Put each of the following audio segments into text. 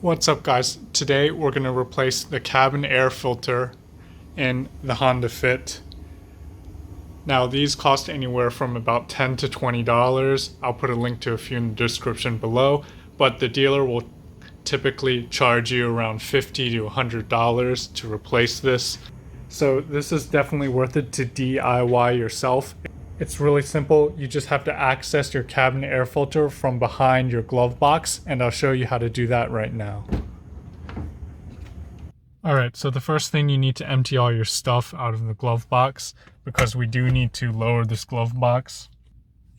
What's up, guys? Today we're going to replace the cabin air filter in the Honda Fit. Now these cost anywhere from about $10 to $20. I'll put a link to a few in the description below, but the dealer will typically charge you around $50 to $100 to replace this. So this is definitely worth it to DIY yourself. It's really simple. You just have to access your cabin air filter from behind your glove box, and I'll show you how to do that right now. Alright, so the first thing, you need to empty all your stuff out of the glove box, because we do need to lower this glove box.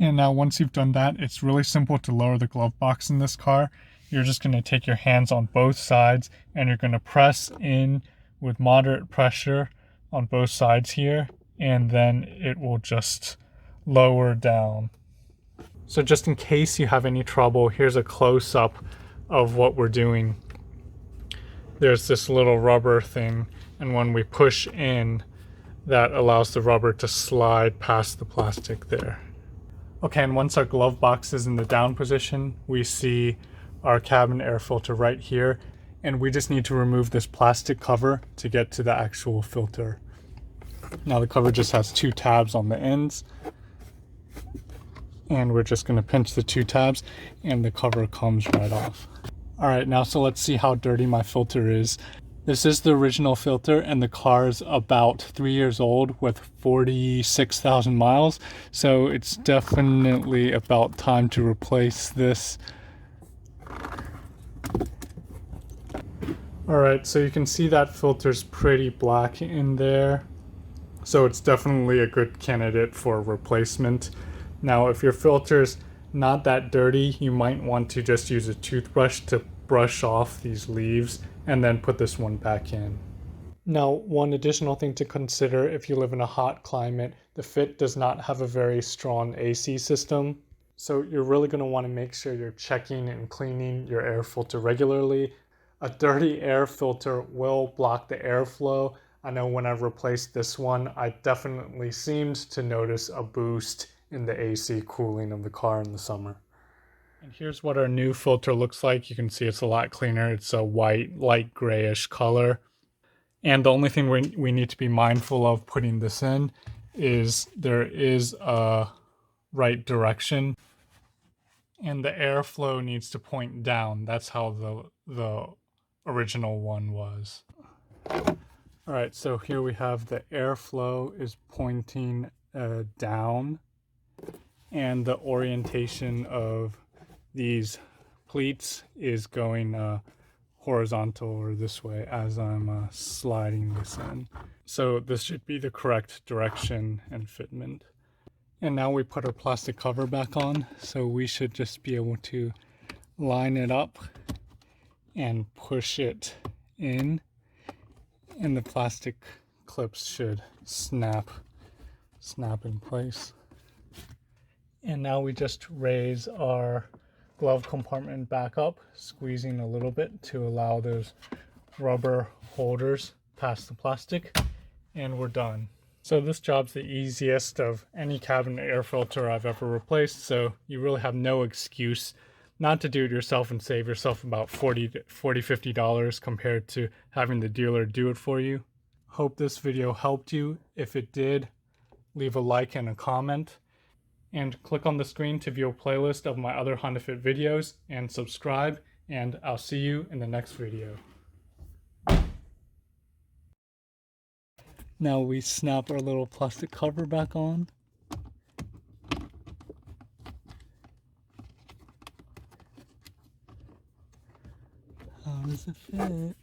And now once you've done that, it's really simple to lower the glove box in this car. You're just going to take your hands on both sides and you're going to press in with moderate pressure on both sides here, and then it will just lower down. So just in case you have any trouble, here's a close-up of what we're doing. There's this little rubber thing, and when we push in, that allows the rubber to slide past the plastic there. Okay, and once our glove box is in the down position, we see our cabin air filter right here, and we just need to remove this plastic cover to get to the actual filter. Now the cover just has two tabs on the ends, and we're just going to pinch the two tabs and the cover comes right off. Alright, now so let's see how dirty my filter is. This is the original filter, and the car is about 3 years old with 46,000 miles, so it's definitely about time to replace this. Alright, so you can see that filter's pretty black in there, so it's definitely a good candidate for replacement. Now if your filter's not that dirty, you might want to just use a toothbrush to brush off these leaves and then put this one back in. Now, one additional thing to consider: if you live in a hot climate, the Fit does not have a very strong AC system. So you're really going to want to make sure you're checking and cleaning your air filter regularly. A dirty air filter will block the airflow. I know when I've replaced this one, I definitely seemed to notice a boost in the AC cooling of the car in the summer. And here's what our new filter looks like. You can see it's a lot cleaner. It's a white, light grayish color. And the only thing we need to be mindful of putting this in is there is a right direction, and the airflow needs to point down. That's how the original one was. All right, so here we have the airflow is pointing down, and the orientation of these pleats is going horizontal or this way as I'm sliding this in. So this should be the correct direction and fitment. And now we put our plastic cover back on, so we should just be able to line it up and push it in, and the plastic clips should snap in place. And now we just raise our glove compartment back up, squeezing a little bit to allow those rubber holders past the plastic, and we're done. So this job's the easiest of any cabin air filter I've ever replaced, so you really have no excuse not to do it yourself and save yourself about $50 compared to having the dealer do it for you. Hope this video helped you. If it did, leave a like and a comment, and click on the screen to view a playlist of my other Honda Fit videos, and subscribe, and I'll see you in the next video. Now we snap our little plastic cover back on. How does it fit?